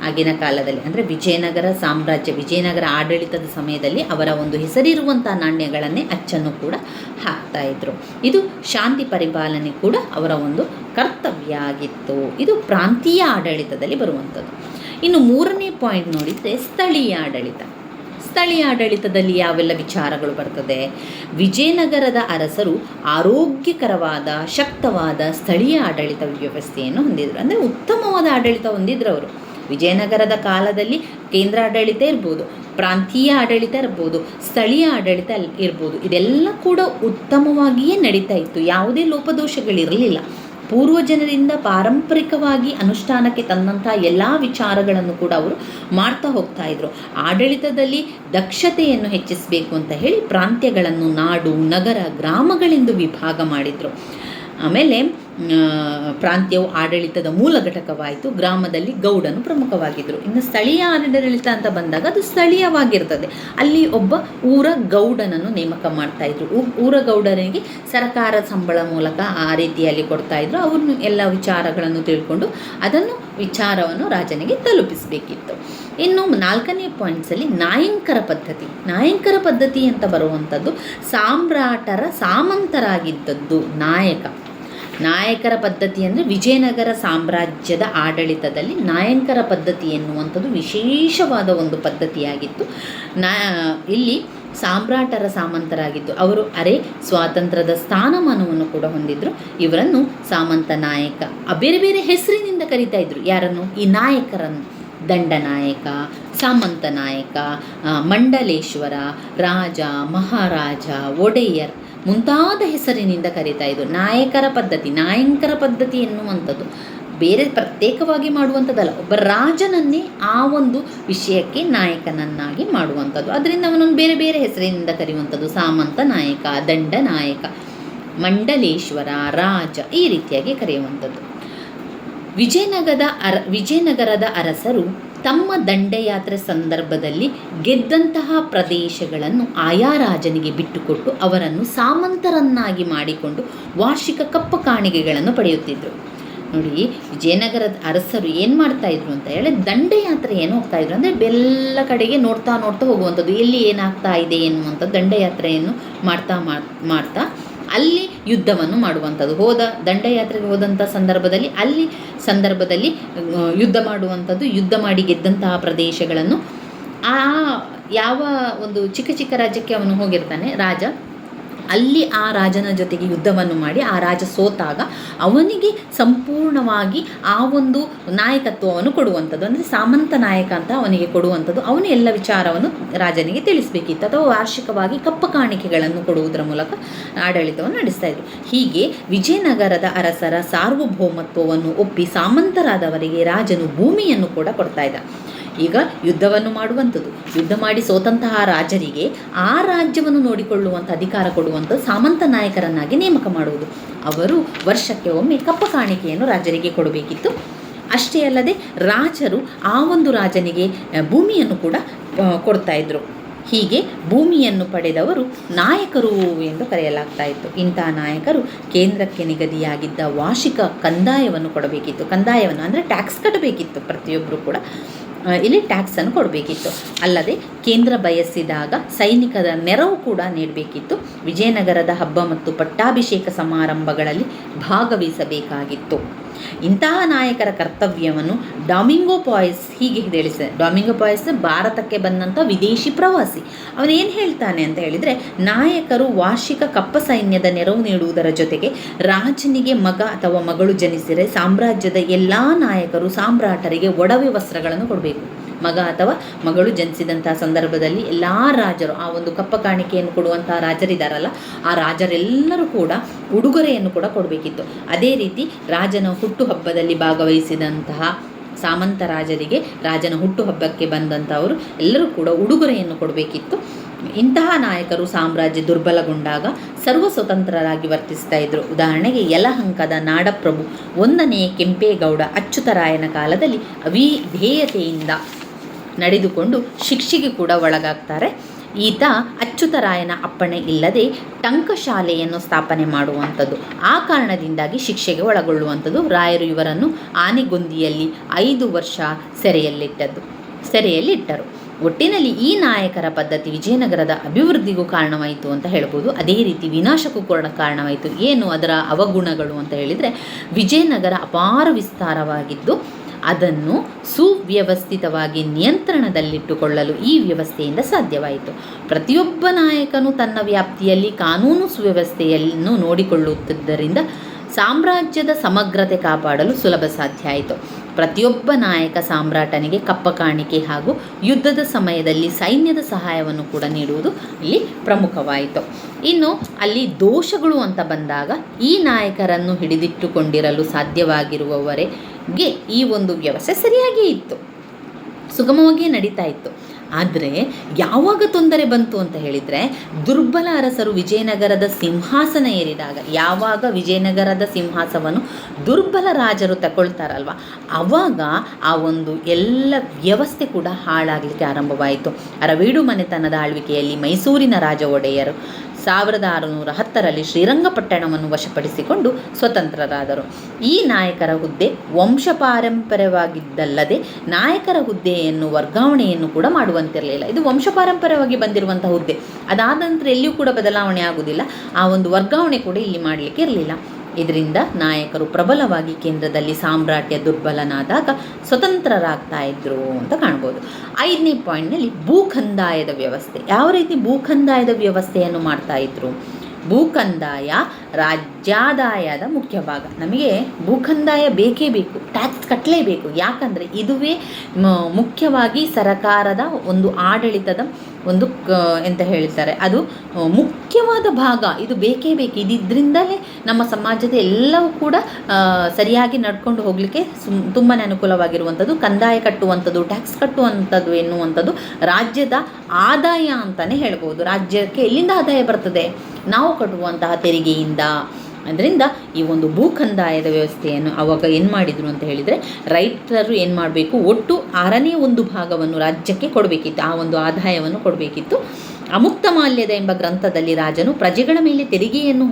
ಆಗಿನ ಕಾಲದಲ್ಲಿ ಅಂದರೆ ವಿಜಯನಗರ ಸಾಮ್ರಾಜ್ಯ, ವಿಜಯನಗರ ಆಡಳಿತದ ಸಮಯದಲ್ಲಿ ಅವರ ಒಂದು ಹೆಸರಿರುವಂಥ ನಾಣ್ಯಗಳನ್ನೇ ಅಚ್ಚನ್ನು ಕೂಡ ಹಾಕ್ತಾ ಇದ್ರು. ಇದು ಶಾಂತಿ ಪರಿಪಾಲನೆ ಕೂಡ ಅವರ ಒಂದು ಕರ್ತವ್ಯ ಆಗಿತ್ತು. ಇದು ಪ್ರಾಂತೀಯ ಆಡಳಿತದಲ್ಲಿ ಬರುವಂಥದ್ದು. ಇನ್ನು ಮೂರನೇ ಪಾಯಿಂಟ್ ನೋಡಿದರೆ ಸ್ಥಳೀಯ ಆಡಳಿತ. ಸ್ಥಳೀಯ ಆಡಳಿತದಲ್ಲಿ ಯಾವೆಲ್ಲ ವಿಚಾರಗಳು ಬರ್ತದೆ? ವಿಜಯನಗರದ ಅರಸರು ಆರೋಗ್ಯಕರವಾದ ಶಕ್ತವಾದ ಸ್ಥಳೀಯ ಆಡಳಿತ ವ್ಯವಸ್ಥೆಯನ್ನು ಹೊಂದಿದ್ರು. ಅಂದರೆ ಉತ್ತಮವಾದ ಆಡಳಿತ ಹೊಂದಿದ್ರು ಅವರು. ವಿಜಯನಗರದ ಕಾಲದಲ್ಲಿ ಕೇಂದ್ರಾಡಳಿತ ಇರ್ಬೋದು, ಪ್ರಾಂತೀಯ ಆಡಳಿತ ಇರ್ಬೋದು, ಸ್ಥಳೀಯ ಆಡಳಿತ ಇರ್ಬೋದು, ಇದೆಲ್ಲ ಕೂಡ ಉತ್ತಮವಾಗಿಯೇ ನಡೀತಾ ಇತ್ತು. ಯಾವುದೇ ಲೋಪದೋಷಗಳಿರಲಿಲ್ಲ. ಪೂರ್ವಜನರಿಂದ ಪಾರಂಪರಿಕವಾಗಿ ಅನುಷ್ಠಾನಕ್ಕೆ ತಂದಂಥ ಎಲ್ಲ ವಿಚಾರಗಳನ್ನು ಕೂಡ ಅವರು ಮಾಡ್ತಾ ಹೋಗ್ತಾ ಇದ್ರು. ಆಡಳಿತದಲ್ಲಿ ದಕ್ಷತೆಯನ್ನು ಹೆಚ್ಚಿಸಬೇಕು ಅಂತ ಹೇಳಿ ಪ್ರಾಂತ್ಯಗಳನ್ನು ನಾಡು, ನಗರ, ಗ್ರಾಮಗಳೆಂದು ವಿಭಾಗ ಮಾಡಿದರು. ಆಮೇಲೆ ಪ್ರಾಂತ್ಯವು ಆಡಳಿತದ ಮೂಲ ಘಟಕವಾಯಿತು. ಗ್ರಾಮದಲ್ಲಿ ಗೌಡನು ಪ್ರಮುಖವಾಗಿದ್ದರು. ಇನ್ನು ಸ್ಥಳೀಯ ಆಡಳಿತ ಅಂತ ಬಂದಾಗ ಅದು ಸ್ಥಳೀಯವಾಗಿರ್ತದೆ. ಅಲ್ಲಿ ಒಬ್ಬ ಊರ ಗೌಡನನ್ನು ನೇಮಕ ಮಾಡ್ತಾಯಿದ್ರು. ಊರ ಗೌಡರಿಗೆ ಸರ್ಕಾರ ಸಂಬಳ ಮೂಲಕ ಆ ರೀತಿಯಲ್ಲಿ ಕೊಡ್ತಾಯಿದ್ರು. ಅವ್ರನ್ನು ಎಲ್ಲ ವಿಚಾರಗಳನ್ನು ತಿಳ್ಕೊಂಡು ಅದನ್ನು ವಿಚಾರವನ್ನು ರಾಜನಿಗೆ ತಲುಪಿಸಬೇಕಿತ್ತು. ಇನ್ನು 4ನೇ ಪಾಯಿಂಟ್ಸಲ್ಲಿ ನಾಯಂಕರ ಪದ್ಧತಿ. ನಾಯಂಕರ ಪದ್ಧತಿ ಅಂತ ಬರುವಂಥದ್ದು ಸಾಮ್ರಾಟರ ಸಾಮಂತರಾಗಿದ್ದದ್ದು ನಾಯಕರ ಪದ್ಧತಿ ಅಂದರೆ ವಿಜಯನಗರ ಸಾಮ್ರಾಜ್ಯದ ಆಡಳಿತದಲ್ಲಿ ನಾಯಂಕರ ಪದ್ಧತಿ ಎನ್ನುವಂಥದ್ದು ವಿಶೇಷವಾದ ಒಂದು ಪದ್ಧತಿಯಾಗಿತ್ತು. ಇಲ್ಲಿ ಸಾಮ್ರಾಟರ ಸಾಮಂತರಾಗಿದ್ದು ಅವರು ಸ್ವಾತಂತ್ರ್ಯದ ಸ್ಥಾನಮಾನವನ್ನು ಕೂಡ ಹೊಂದಿದ್ರು. ಇವರನ್ನು ಸಾಮಂತ ನಾಯಕ ಬೇರೆ ಬೇರೆ ಹೆಸರಿನಿಂದ ಕರೀತಾ ಇದ್ರು. ಯಾರನ್ನು? ಈ ನಾಯಕರನ್ನು. ದಂಡನಾಯಕ, ಸಾಮಂತ ನಾಯಕ, ಮಂಡಲೇಶ್ವರ, ರಾಜ, ಮಹಾರಾಜ, ಒಡೆಯರ್ ಮುಂತಾದ ಹೆಸರಿನಿಂದ ಕರೀತಾ ಇದ್ರು. ನಾಯಂಕರ ಪದ್ಧತಿ ಎನ್ನುವಂಥದ್ದು ಬೇರೆ ಪ್ರತ್ಯೇಕವಾಗಿ ಮಾಡುವಂಥದ್ದಲ್ಲ. ಒಬ್ಬ ರಾಜನನ್ನೇ ಆ ಒಂದು ವಿಷಯಕ್ಕೆ ನಾಯಕನನ್ನಾಗಿ ಮಾಡುವಂಥದ್ದು. ಅದರಿಂದ ಅವನನ್ನು ಬೇರೆ ಬೇರೆ ಹೆಸರಿನಿಂದ ಕರೆಯುವಂಥದ್ದು. ಸಾಮಂತ ನಾಯಕ, ದಂಡನಾಯಕ, ಮಂಡಲೇಶ್ವರ, ರಾಜ ಈ ರೀತಿಯಾಗಿ ಕರೆಯುವಂಥದ್ದು. ವಿಜಯನಗರದ ಅರಸರು ತಮ್ಮ ದಂಡಯಾತ್ರೆ ಸಂದರ್ಭದಲ್ಲಿ ಗೆದ್ದಂತಹ ಪ್ರದೇಶಗಳನ್ನು ಆಯಾ ರಾಜನಿಗೆ ಬಿಟ್ಟುಕೊಟ್ಟು ಅವರನ್ನು ಸಾಮಂತರನ್ನಾಗಿ ಮಾಡಿಕೊಂಡು ವಾರ್ಷಿಕ ಕಪ್ಪ ಕಾಣಿಕೆಗಳನ್ನು ಪಡೆಯುತ್ತಿದ್ದರು. ನೋಡಿ, ವಿಜಯನಗರದ ಅರಸರು ಏನು ಮಾಡ್ತಾಯಿದ್ರು ಅಂತ ಹೇಳಿ ದಂಡಯಾತ್ರೆ ಏನು ಹೋಗ್ತಾಯಿದ್ರು ಅಂದರೆ ಎಲ್ಲ ಕಡೆಗೆ ನೋಡ್ತಾ ಹೋಗುವಂಥದ್ದು. ಎಲ್ಲಿ ಏನಾಗ್ತಾ ಇದೆ ಎನ್ನುವಂಥದ್ದು ದಂಡಯಾತ್ರೆಯನ್ನು ಮಾಡ್ತಾ ಅಲ್ಲಿ ಯುದ್ಧವನ್ನು ಮಾಡುವಂಥದ್ದು. ದಂಡಯಾತ್ರೆಗೆ ಹೋದಂಥ ಸಂದರ್ಭದಲ್ಲಿ ಯುದ್ಧ ಮಾಡುವಂಥದ್ದು. ಯುದ್ಧ ಮಾಡಿ ಗೆದ್ದಂತಹ ಪ್ರದೇಶಗಳನ್ನು ಯಾವ ಒಂದು ಚಿಕ್ಕ ರಾಜ್ಯಕ್ಕೆ ಅವನು ಹೋಗಿರ್ತಾನೆ ರಾಜ, ಅಲ್ಲಿ ಆ ರಾಜನ ಜೊತೆಗೆ ಯುದ್ಧವನ್ನು ಮಾಡಿ ಆ ರಾಜ ಸೋತಾಗ ಅವನಿಗೆ ಸಂಪೂರ್ಣವಾಗಿ ಆ ಒಂದು ನಾಯಕತ್ವವನ್ನು ಕೊಡುವಂಥದ್ದು. ಅಂದರೆ ಸಾಮಂತ ನಾಯಕ ಅಂತ ಅವನಿಗೆ ಕೊಡುವಂಥದ್ದು. ಅವನು ಎಲ್ಲ ವಿಚಾರವನ್ನು ರಾಜನಿಗೆ ತಿಳಿಸಬೇಕಿತ್ತು. ಅಥವಾ ವಾರ್ಷಿಕವಾಗಿ ಕಪ್ಪ ಕಾಣಿಕೆಗಳನ್ನು ಕೊಡುವುದರ ಮೂಲಕ ಆಡಳಿತವನ್ನು ನಡೆಸ್ತಾ ಇದ್ರು. ಹೀಗೆ ವಿಜಯನಗರದ ಅರಸರ ಸಾರ್ವಭೌಮತ್ವವನ್ನು ಒಪ್ಪಿ ಸಾಮಂತರಾದವರಿಗೆ ರಾಜನು ಭೂಮಿಯನ್ನು ಕೂಡ ಕೊಡ್ತಾ ಇದ್ದ. ಈಗ ಯುದ್ಧವನ್ನು ಮಾಡುವಂಥದ್ದು, ಯುದ್ಧ ಮಾಡಿ ಸೋತಂತಹ ರಾಜರಿಗೆ ಆ ರಾಜ್ಯವನ್ನು ನೋಡಿಕೊಳ್ಳುವಂಥ ಅಧಿಕಾರ ಕೊಡುವಂಥದ್ದು ಸಾಮಂತ ನಾಯಕರನ್ನಾಗಿ ನೇಮಕ ಮಾಡುವುದು. ಅವರು ವರ್ಷಕ್ಕೆ ಒಮ್ಮೆ ಕಪ್ಪ ಕಾಣಿಕೆಯನ್ನು ರಾಜರಿಗೆ ಕೊಡಬೇಕಿತ್ತು. ಅಷ್ಟೇ ಅಲ್ಲದೆ ರಾಜರು ಆ ಒಂದು ರಾಜನಿಗೆ ಭೂಮಿಯನ್ನು ಕೂಡ ಕೊಡ್ತಾ ಇದ್ರು. ಹೀಗೆ ಭೂಮಿಯನ್ನು ಪಡೆದವರು ನಾಯಕರು ಎಂದು ಕರೆಯಲಾಗ್ತಾ ಇತ್ತು. ಇಂತಹ ನಾಯಕರು ಕೇಂದ್ರಕ್ಕೆ ನಿಗದಿಯಾಗಿದ್ದ ವಾರ್ಷಿಕ ಕಂದಾಯವನ್ನು ಕೊಡಬೇಕಿತ್ತು. ಕಂದಾಯವನ್ನು ಅಂದರೆ ಟ್ಯಾಕ್ಸ್ ಕಟ್ಟಬೇಕಿತ್ತು. ಪ್ರತಿಯೊಬ್ಬರು ಕೂಡ ಇಲ್ಲಿ ಟ್ಯಾಕ್ಸನ್ನು ಕೊಡಬೇಕಿತ್ತು. ಅಲ್ಲದೆ ಕೇಂದ್ರ ಬಯಸಿದಾಗ ಸೈನಿಕರ ನೆರವು ಕೂಡ ನೀಡಬೇಕಿತ್ತು. ವಿಜಯನಗರದ ಹಬ್ಬ ಮತ್ತು ಪಟ್ಟಾಭಿಷೇಕ ಸಮಾರಂಭಗಳಲ್ಲಿ ಭಾಗವಹಿಸಬೇಕಾಗಿತ್ತು. ಇಂತಹ ನಾಯಕರ ಕರ್ತವ್ಯವನ್ನು ಡಾಮಿಂಗೋ ಪಾಯ್ಸ್ ಹೀಗೆ ತಿಳಿಸಿದೆ. ಡಾಮಿಂಗೋ ಪಾಯ್ಸ್ ಭಾರತಕ್ಕೆ ಬಂದಂಥ ವಿದೇಶಿ ಪ್ರವಾಸಿ. ಅವನೇನು ಹೇಳ್ತಾನೆ ಅಂತ ಹೇಳಿದರೆ, ನಾಯಕರು ವಾರ್ಷಿಕ ಕಪ್ಪ ಸೈನ್ಯದ ನೆರವು ನೀಡುವುದರ ಜೊತೆಗೆ ರಾಜನಿಗೆ ಮಗ ಅಥವಾ ಮಗಳು ಜನಿಸಿದರೆ ಸಾಮ್ರಾಜ್ಯದ ಎಲ್ಲ ನಾಯಕರು ಸಾಮ್ರಾಟರಿಗೆ ಒಡವೆ ವಸ್ತ್ರಗಳನ್ನು ಕೊಡಬೇಕು. ಮಗ ಅಥವಾ ಮಗಳು ಜನಿಸಿದಂತಹ ಸಂದರ್ಭದಲ್ಲಿ ಎಲ್ಲ ರಾಜರು, ಆ ಒಂದು ಕಪ್ಪ ಕಾಣಿಕೆಯನ್ನು ಕೊಡುವಂತಹ ರಾಜರಿದ್ದಾರಲ್ಲ, ಆ ರಾಜರೆಲ್ಲರೂ ಕೂಡ ಉಡುಗೊರೆಯನ್ನು ಕೂಡ ಕೊಡಬೇಕಿತ್ತು. ಅದೇ ರೀತಿ ರಾಜನ ಹುಟ್ಟುಹಬ್ಬದಲ್ಲಿ ಭಾಗವಹಿಸಿದಂತಹ ಸಾಮಂತ ರಾಜರಿಗೆ, ರಾಜನ ಹುಟ್ಟುಹಬ್ಬಕ್ಕೆ ಬಂದಂಥವರು ಎಲ್ಲರೂ ಕೂಡ ಉಡುಗೊರೆಯನ್ನು ಕೊಡಬೇಕಿತ್ತು. ಇಂತಹ ನಾಯಕರು ಸಾಮ್ರಾಜ್ಯ ದುರ್ಬಲಗೊಂಡಾಗ ಸರ್ವ ಸ್ವತಂತ್ರರಾಗಿ ವರ್ತಿಸ್ತಾ ಇದ್ರು. ಉದಾಹರಣೆಗೆ ಯಲಹಂಕದ ನಾಡಪ್ರಭು 1ನೇ ಕೆಂಪೇಗೌಡ ಅಚ್ಯುತರಾಯನ ಕಾಲದಲ್ಲಿ ಅವಿಧೇಯತೆಯಿಂದ ನಡೆದುಕೊಂಡು ಶಿಕ್ಷೆಗೆ ಕೂಡ ಒಳಗಾಗ್ತಾರೆ. ಈತ ಅಚ್ಯುತರಾಯನ ಅಪ್ಪಣೆ ಇಲ್ಲದೆ ಟಂಕಶಾಲೆಯನ್ನು ಸ್ಥಾಪನೆ ಮಾಡುವಂಥದ್ದು, ಆ ಕಾರಣದಿಂದಾಗಿ ಶಿಕ್ಷೆಗೆ ಒಳಗೊಳ್ಳುವಂಥದ್ದು. ರಾಯರು ಇವರನ್ನು ಆನೆಗೊಂದಿಯಲ್ಲಿ 5 ವರ್ಷ ಸೆರೆಯಲ್ಲಿಟ್ಟರು. ಒಟ್ಟಿನಲ್ಲಿ ಈ ನಾಯಕರ ಪದ್ಧತಿ ವಿಜಯನಗರದ ಅಭಿವೃದ್ಧಿಗೂ ಕಾರಣವಾಯಿತು ಅಂತ ಹೇಳ್ಬೋದು. ಅದೇ ರೀತಿ ವಿನಾಶಕ್ಕೂ ಕೂಡ ಕಾರಣವಾಯಿತು. ಏನು ಅದರ ಅವಗುಣಗಳು ಅಂತ ಹೇಳಿದರೆ, ವಿಜಯನಗರ ಅಪಾರ ವಿಸ್ತಾರವಾಗಿದ್ದು ಅದನ್ನು ಸುವ್ಯವಸ್ಥಿತವಾಗಿ ನಿಯಂತ್ರಣದಲ್ಲಿಟ್ಟುಕೊಳ್ಳಲು ಈ ವ್ಯವಸ್ಥೆಯಿಂದ ಸಾಧ್ಯವಾಯಿತು. ಪ್ರತಿಯೊಬ್ಬ ನಾಯಕನು ತನ್ನ ವ್ಯಾಪ್ತಿಯಲ್ಲಿ ಕಾನೂನು ಸುವ್ಯವಸ್ಥೆಯನ್ನು ನೋಡಿಕೊಳ್ಳುತ್ತಿದ್ದರಿಂದ ಸಾಮ್ರಾಜ್ಯದ ಸಮಗ್ರತೆ ಕಾಪಾಡಲು ಸುಲಭ ಸಾಧ್ಯ ಆಯಿತು. ಪ್ರತಿಯೊಬ್ಬ ನಾಯಕ ಸಾಮ್ರಾಟನಿಗೆ ಕಪ್ಪ ಕಾಣಿಕೆ ಹಾಗೂ ಯುದ್ಧದ ಸಮಯದಲ್ಲಿ ಸೈನ್ಯದ ಸಹಾಯವನ್ನು ಕೂಡ ನೀಡುವುದು ಇಲ್ಲಿ ಪ್ರಮುಖವಾಯಿತು. ಇನ್ನು ಅಲ್ಲಿ ದೋಷಗಳು ಅಂತ ಬಂದಾಗ, ಈ ನಾಯಕರನ್ನು ಹಿಡಿದಿಟ್ಟುಕೊಂಡಿರಲು ಸಾಧ್ಯವಾಗಿರುವವರೆಗೆ ಈ ಒಂದು ವ್ಯವಸ್ಥೆ ಸರಿಯಾಗಿಯೇ ಇತ್ತು, ಸುಗಮವಾಗಿಯೇ ನಡೀತಾ ಇತ್ತು. ಆದರೆ ಯಾವಾಗ ತೊಂದರೆ ಬಂತು ಅಂತ ಹೇಳಿದರೆ, ದುರ್ಬಲ ಅರಸರು ವಿಜಯನಗರದ ಸಿಂಹಾಸನ ಏರಿದಾಗ, ಯಾವಾಗ ವಿಜಯನಗರದ ಸಿಂಹಾಸನವನ್ನು ದುರ್ಬಲ ರಾಜರು ತಗೊಳ್ತಾರಲ್ವ, ಆವಾಗ ಆ ಒಂದು ಎಲ್ಲ ವ್ಯವಸ್ಥೆ ಕೂಡ ಹಾಳಾಗಲಿಕ್ಕೆ ಆರಂಭವಾಯಿತು. ಅರವೀಡು ಮನೆತನದ ಆಳ್ವಿಕೆಯಲ್ಲಿ ಮೈಸೂರಿನ ರಾಜ ಒಡೆಯರು 1610ರಲ್ಲಿ ಶ್ರೀರಂಗಪಟ್ಟಣವನ್ನು ವಶಪಡಿಸಿಕೊಂಡು ಸ್ವತಂತ್ರರಾದರು. ಈ ನಾಯಕರ ಹುದ್ದೆ ವಂಶಪಾರಂಪರ್ಯವಾಗಿದ್ದಲ್ಲದೆ ನಾಯಕರ ಹುದ್ದೆಯನ್ನು ವರ್ಗಾವಣೆಯನ್ನು ಕೂಡ ಮಾಡುವಂತಿರಲಿಲ್ಲ. ಇದು ವಂಶಪಾರಂಪರ್ಯವಾಗಿ ಬಂದಿರುವಂಥ ಹುದ್ದೆ, ಅದಾದ ನಂತರ ಎಲ್ಲಿಯೂ ಕೂಡ ಬದಲಾವಣೆ ಆಗುವುದಿಲ್ಲ. ಆ ಒಂದು ವರ್ಗಾವಣೆ ಕೂಡ ಇಲ್ಲಿ ಮಾಡಲಿಕ್ಕೆ ಇರಲಿಲ್ಲ. ಇದರಿಂದ ನಾಯಕರು ಪ್ರಬಲವಾಗಿ ಕೇಂದ್ರದಲ್ಲಿ ಸಾಮ್ರಾಜ್ಯ ದುರ್ಬಲನಾದಾಗ ಸ್ವತಂತ್ರರಾಗ್ತಾ ಇದ್ರು ಅಂತ ಕಾಣ್ಬೋದು. 5ನೇ ಪಾಯಿಂಟ್ನಲ್ಲಿ ಭೂಕಂದಾಯದ ವ್ಯವಸ್ಥೆ. ಯಾವ ರೀತಿ ಭೂಕಂದಾಯದ ವ್ಯವಸ್ಥೆಯನ್ನು ಮಾಡ್ತಾ ಇದ್ರು? ಭೂಕಂದಾಯ ರಾಜ್ಯಾದಾಯದ ಮುಖ್ಯ ಭಾಗ. ನಮಗೆ ಭೂಕಂದಾಯ ಬೇಕೇ ಬೇಕು, ಟ್ಯಾಕ್ಸ್ ಕಟ್ಟಲೇಬೇಕು. ಯಾಕಂದರೆ ಇದುವೇ ಮುಖ್ಯವಾಗಿ ಸರಕಾರದ ಒಂದು ಆಡಳಿತದ ಒಂದು ಎಂತ ಹೇಳ್ತಾರೆ, ಅದು ಮುಖ್ಯವಾದ ಭಾಗ. ಇದು ಬೇಕೇ ಬೇಕು. ಇದರಿಂದಲೇ ನಮ್ಮ ಸಮಾಜದ ಎಲ್ಲವೂ ಕೂಡ ಸರಿಯಾಗಿ ನಡ್ಕೊಂಡು ಹೋಗಲಿಕ್ಕೆ ತುಂಬಾ ಅನುಕೂಲವಾಗಿರುವಂಥದ್ದು. ಕಂದಾಯ ಕಟ್ಟುವಂಥದ್ದು, ಟ್ಯಾಕ್ಸ್ ಕಟ್ಟುವಂಥದ್ದು ಎನ್ನುವಂಥದ್ದು ರಾಜ್ಯದ ಆದಾಯ ಅಂತಲೇ ಹೇಳ್ಬೋದು. ರಾಜ್ಯಕ್ಕೆ ಎಲ್ಲಿಂದ ಆದಾಯ ಬರ್ತದೆ? ನಾವು ಕಟ್ಟುವಂತಹ ತೆರಿಗೆಯಿಂದ. ಅದರಿಂದ ಈ ಒಂದು ಭೂಕಂದಾಯದ ವ್ಯವಸ್ಥೆಯನ್ನು ಅವಾಗ ಏನು ಮಾಡಿದರು ಅಂತ ಹೇಳಿದರೆ, ರೈತರು ಏನು ಮಾಡಬೇಕು, ಒಟ್ಟು 6ನೇ ಒಂದು ಭಾಗವನ್ನು ರಾಜ್ಯಕ್ಕೆ ಕೊಡಬೇಕಿತ್ತು, ಆ ಒಂದು ಆದಾಯವನ್ನು ಕೊಡಬೇಕಿತ್ತು. ಅಮುಕ್ತ ಮಾಲ್ಯದ ಎಂಬ ಗ್ರಂಥದಲ್ಲಿ ರಾಜನು ಪ್ರಜೆಗಳ ಮೇಲೆ ತೆರಿಗೆಯನ್ನು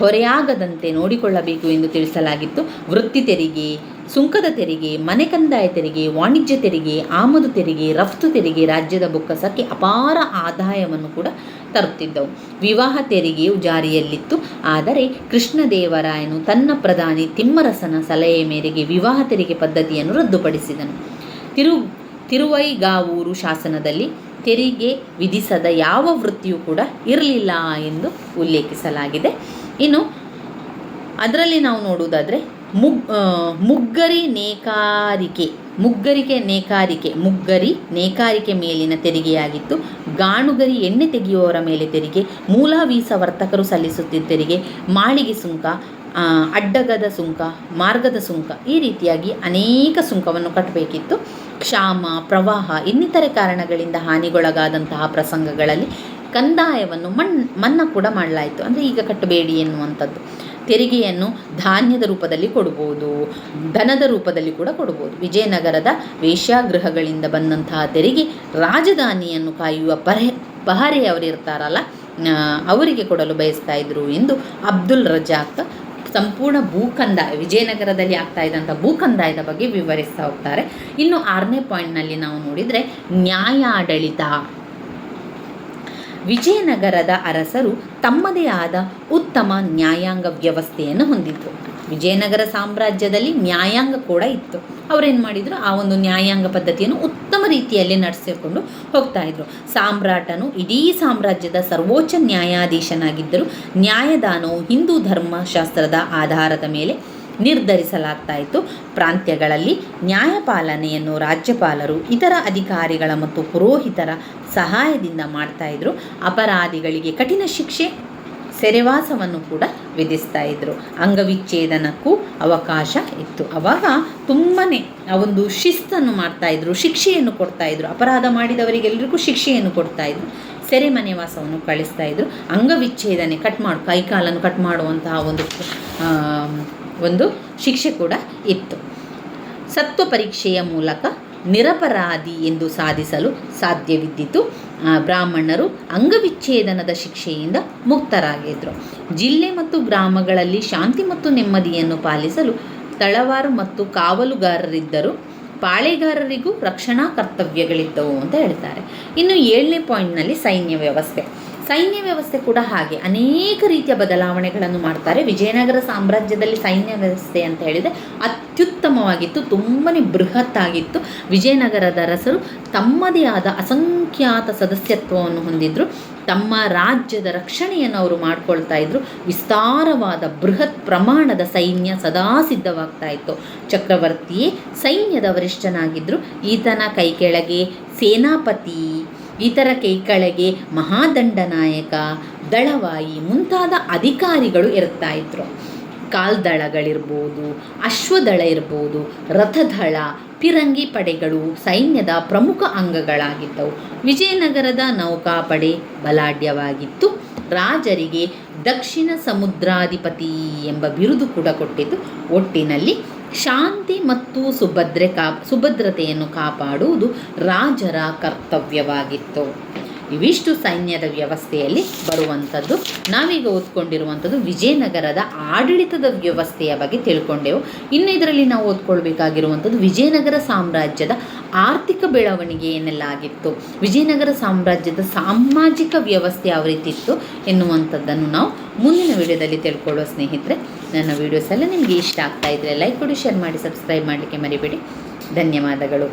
ಹೊರೆಯಾಗದಂತೆ ನೋಡಿಕೊಳ್ಳಬೇಕು ಎಂದು ತಿಳಿಸಲಾಗಿತ್ತು. ವೃತ್ತಿ ತೆರಿಗೆ, ಸುಂಕದ ತೆರಿಗೆ, ಮನೆ ಕಂದಾಯ ತೆರಿಗೆ, ವಾಣಿಜ್ಯ ತೆರಿಗೆ, ಆಮದು ತೆರಿಗೆ, ರಫ್ತು ತೆರಿಗೆ ರಾಜ್ಯದ ಬೊಕ್ಕಸಕ್ಕೆ ಅಪಾರ ಆದಾಯವನ್ನು ಕೂಡ ತರುತ್ತಿದ್ದವು. ವಿವಾಹ ತೆರಿಗೆಯು ಜಾರಿಯಲ್ಲಿತ್ತು. ಆದರೆ ಕೃಷ್ಣದೇವರಾಯನು ತನ್ನ ಪ್ರಧಾನಿ ತಿಮ್ಮರಸನ ಸಲಹೆಯ ಮೇರೆಗೆ ವಿವಾಹ ತೆರಿಗೆ ಪದ್ಧತಿಯನ್ನು ರದ್ದುಪಡಿಸಿದನು. ತಿರುವೈಗಾವೂರು ಶಾಸನದಲ್ಲಿ ತೆರಿಗೆ ವಿಧಿಸದ ಯಾವ ವೃತ್ತಿಯೂ ಕೂಡ ಇರಲಿಲ್ಲ ಎಂದು ಉಲ್ಲೇಖಿಸಲಾಗಿದೆ. ಇನ್ನು ಅದರಲ್ಲಿ ನಾವು ನೋಡುವುದಾದರೆ ಮುಗ್ಗರಿ ನೇಕಾರಿಕೆ ಮೇಲಿನ ತೆರಿಗೆಯಾಗಿತ್ತು. ಗಾಣುಗರಿ ಎಣ್ಣೆ ತೆಗೆಯುವವರ ಮೇಲೆ ತೆರಿಗೆ, ಮೂಲ ವೀಸ ವರ್ತಕರು ಸಲ್ಲಿಸುತ್ತಿದ್ದ ತೆರಿಗೆ, ಮಾಳಿಗೆ ಸುಂಕ, ಅಡ್ಡಗದ ಸುಂಕ, ಮಾರ್ಗದ ಸುಂಕ, ಈ ರೀತಿಯಾಗಿ ಅನೇಕ ಸುಂಕವನ್ನು ಕಟ್ಟಬೇಕಿತ್ತು. ಕ್ಷಾಮ, ಪ್ರವಾಹ ಇನ್ನಿತರೆ ಕಾರಣಗಳಿಂದ ಹಾನಿಗೊಳಗಾದಂತಹ ಪ್ರಸಂಗಗಳಲ್ಲಿ ಕಂದಾಯವನ್ನು ಮನ್ನಾ ಕೂಡ ಮಾಡಲಾಯಿತು. ಅಂದರೆ ಈಗ ಕಟ್ಟಬೇಡಿ ಎನ್ನುವಂಥದ್ದು. ತೆರಿಗೆಯನ್ನು ಧಾನ್ಯದ ರೂಪದಲ್ಲಿ ಕೊಡ್ಬೋದು, ಧನದ ರೂಪದಲ್ಲಿ ಕೂಡ ಕೊಡ್ಬೋದು. ವಿಜಯನಗರದ ವೇಶ್ಯಾಗೃಹಗಳಿಂದ ಬಂದಂತಹ ತೆರಿಗೆ ರಾಜಧಾನಿಯನ್ನು ಕಾಯುವ ಪಹರೆಯವರಿರ್ತಾರಲ್ಲ, ಅವರಿಗೆ ಕೊಡಲು ಬಯಸ್ತಾ ಇದ್ರು ಎಂದು ಅಬ್ದುಲ್ ರಜಾಕ್ ಸಂಪೂರ್ಣ ಭೂಕಂದಾಯ, ವಿಜಯನಗರದಲ್ಲಿ ಆಗ್ತಾ ಇದ್ದಂಥ ಭೂಕಂದಾಯದ ಬಗ್ಗೆ ವಿವರಿಸ್ತಾ ಹೋಗ್ತಾರೆ. ಇನ್ನು 6ನೇ ಪಾಯಿಂಟ್ನಲ್ಲಿ ನಾವು ನೋಡಿದರೆ ನ್ಯಾಯಾಡಳಿತ. ವಿಜಯನಗರದ ಅರಸರು ತಮ್ಮದೇ ಆದ ಉತ್ತಮ ನ್ಯಾಯಾಂಗ ವ್ಯವಸ್ಥೆಯನ್ನು ಹೊಂದಿದ್ರು. ವಿಜಯನಗರ ಸಾಮ್ರಾಜ್ಯದಲ್ಲಿ ನ್ಯಾಯಾಂಗ ಕೂಡ ಇತ್ತು. ಅವರೇನು ಮಾಡಿದರು, ಆ ಒಂದು ನ್ಯಾಯಾಂಗ ಪದ್ಧತಿಯನ್ನು ಉತ್ತಮ ರೀತಿಯಲ್ಲಿ ನಡೆಸಿಕೊಂಡು ಹೋಗ್ತಾ ಇದ್ರು. ಸಾಮ್ರಾಟನು ಇಡೀ ಸಾಮ್ರಾಜ್ಯದ ಸರ್ವೋಚ್ಚ ನ್ಯಾಯಾಧೀಶನಾಗಿದ್ದರು. ನ್ಯಾಯದಾನವು ಹಿಂದೂ ಧರ್ಮಶಾಸ್ತ್ರದ ಆಧಾರದ ಮೇಲೆ ನಿರ್ಧರಿಸಲಾಗ್ತಾ ಇತ್ತು. ಪ್ರಾಂತ್ಯಗಳಲ್ಲಿ ನ್ಯಾಯಪಾಲನೆಯನ್ನು ರಾಜ್ಯಪಾಲರು ಇತರ ಅಧಿಕಾರಿಗಳ ಮತ್ತು ಪುರೋಹಿತರ ಸಹಾಯದಿಂದ ಮಾಡ್ತಾಯಿದ್ರು. ಅಪರಾಧಿಗಳಿಗೆ ಕಠಿಣ ಶಿಕ್ಷೆ, ಸೆರೆವಾಸವನ್ನು ಕೂಡ ವಿಧಿಸ್ತಾ ಇದ್ದರು. ಅಂಗವಿಚ್ಛೇದನಕ್ಕೂ ಅವಕಾಶ ಇತ್ತು. ಆವಾಗ ತುಂಬಾ ಒಂದು ಶಿಸ್ತನ್ನು ಮಾಡ್ತಾಯಿದ್ರು, ಶಿಕ್ಷೆಯನ್ನು ಕೊಡ್ತಾಯಿದ್ರು. ಅಪರಾಧ ಮಾಡಿದವರಿಗೆಲ್ಲರಿಗೂ ಶಿಕ್ಷೆಯನ್ನು ಕೊಡ್ತಾಯಿದ್ರು, ಸೆರೆಮನೆ ವಾಸವನ್ನು ಕಳಿಸ್ತಾ ಇದ್ರು. ಅಂಗವಿಚ್ಛೇದನೆ, ಕೈಕಾಲನ್ನು ಕಟ್ ಮಾಡುವಂತಹ ಒಂದು ಶಿಕ್ಷೆ ಕೂಡ ಇತ್ತು. ಸತ್ವ ಪರೀಕ್ಷೆಯ ಮೂಲಕ ನಿರಪರಾಧಿ ಎಂದು ಸಾಧಿಸಲು ಸಾಧ್ಯವಿದ್ದಿತು. ಬ್ರಾಹ್ಮಣರು ಅಂಗವಿಚ್ಛೇದನದ ಶಿಕ್ಷೆಯಿಂದ ಮುಕ್ತರಾಗಿದ್ದರು. ಜಿಲ್ಲೆ ಮತ್ತು ಗ್ರಾಮಗಳಲ್ಲಿ ಶಾಂತಿ ಮತ್ತು ನೆಮ್ಮದಿಯನ್ನು ಪಾಲಿಸಲು ತಳವಾರು ಮತ್ತು ಕಾವಲುಗಾರರಿದ್ದರು. ಪಾಳೆಗಾರರಿಗೂ ರಕ್ಷಣಾ ಕರ್ತವ್ಯಗಳಿದ್ದವು ಅಂತ ಹೇಳ್ತಾರೆ. ಇನ್ನು 7ನೇ ಪಾಯಿಂಟ್ನಲ್ಲಿ ಸೈನ್ಯ ವ್ಯವಸ್ಥೆ ಕೂಡ ಹಾಗೆ ಅನೇಕ ರೀತಿಯ ಬದಲಾವಣೆಗಳನ್ನು ಮಾಡ್ತಾರೆ. ವಿಜಯನಗರ ಸಾಮ್ರಾಜ್ಯದಲ್ಲಿ ಸೈನ್ಯ ವ್ಯವಸ್ಥೆ ಅಂತ ಹೇಳಿದರೆ ಅತ್ಯುತ್ತಮವಾಗಿತ್ತು, ತುಂಬಾ ಬೃಹತ್ತಾಗಿತ್ತು. ವಿಜಯನಗರದ ಅರಸರು ತಮ್ಮದೇ ಆದ ಅಸಂಖ್ಯಾತ ಸದಸ್ಯತ್ವವನ್ನು ಹೊಂದಿದ್ರು. ತಮ್ಮ ರಾಜ್ಯದ ರಕ್ಷಣೆಯನ್ನು ಅವರು ಮಾಡ್ಕೊಳ್ತಾ ಇದ್ರು. ವಿಸ್ತಾರವಾದ ಬೃಹತ್ ಪ್ರಮಾಣದ ಸೈನ್ಯ ಸದಾ ಸಿದ್ಧವಾಗ್ತಾ ಇತ್ತು. ಚಕ್ರವರ್ತಿಯೇ ಸೈನ್ಯದ ವರಿಷ್ಠನಾಗಿದ್ದರು. ಈತನ ಕೈ ಕೆಳಗೆ ಸೇನಾಪತಿ, ಇತರ ಕೈ ಕೆಳಗೆ ಮಹಾದಂಡನಾಯಕ, ದಳವಾಯಿ ಮುಂತಾದ ಅಧಿಕಾರಿಗಳು ಇರ್ತಾ ಇದ್ರು. ಕಾಲ್ದಳಗಳಿರ್ಬೋದು, ಅಶ್ವದಳ ಇರ್ಬೋದು, ರಥದಳ, ಪಿರಂಗಿ ಪಡೆಗಳು ಸೈನ್ಯದ ಪ್ರಮುಖ ಅಂಗಗಳಾಗಿದ್ದವು. ವಿಜಯನಗರದ ನೌಕಾಪಡೆ ಬಲಾಢ್ಯವಾಗಿತ್ತು. ರಾಜರಿಗೆ ದಕ್ಷಿಣ ಸಮುದ್ರಾಧಿಪತಿ ಎಂಬ ಬಿರುದು ಕೂಡ ಕೊಟ್ಟಿತು. ಒಟ್ಟಿನಲ್ಲಿ ಶಾಂತಿ ಮತ್ತು ಸುಭದ್ರತೆಯನ್ನು ಕಾಪಾಡುವುದು ರಾಜರ ಕರ್ತವ್ಯವಾಗಿತ್ತು. ಇವಿಷ್ಟು ಸೈನ್ಯದ ವ್ಯವಸ್ಥೆಯಲ್ಲಿ ಬರುವಂಥದ್ದು. ನಾವೀಗ ಓದ್ಕೊಂಡಿರುವಂಥದ್ದು ವಿಜಯನಗರದ ಆಡಳಿತದ ವ್ಯವಸ್ಥೆಯ ಬಗ್ಗೆ ತಿಳ್ಕೊಂಡೆವು. ಇನ್ನು ಇದರಲ್ಲಿ ನಾವು ಓದ್ಕೊಳ್ಬೇಕಾಗಿರುವಂಥದ್ದು ವಿಜಯನಗರ ಸಾಮ್ರಾಜ್ಯದ ಆರ್ಥಿಕ ಬೆಳವಣಿಗೆ ಏನೆಲ್ಲ ಆಗಿತ್ತು, ವಿಜಯನಗರ ಸಾಮ್ರಾಜ್ಯದ ಸಾಮಾಜಿಕ ವ್ಯವಸ್ಥೆ ಯಾವ ರೀತಿ ಇತ್ತು ಎನ್ನುವಂಥದ್ದನ್ನು ನಾವು ಮುಂದಿನ ವಿಡಿಯೋದಲ್ಲಿ ತಿಳ್ಕೊಳ್ಳೋ ಸ್ನೇಹಿತರೆ. ನನ್ನ ವಿಡಿಯೋಸ್ ಎಲ್ಲ ನಿಮಗೆ ಇಷ್ಟ ಆಗ್ತಾ ಇದ್ದರೆ ಲೈಕ್ ಕೊಡಿ, ಶೇರ್ ಮಾಡಿ, ಸಬ್ಸ್ಕ್ರೈಬ್ ಮಾಡಲಿಕ್ಕೆ ಮರಿಬೇಡಿ. ಧನ್ಯವಾದಗಳು.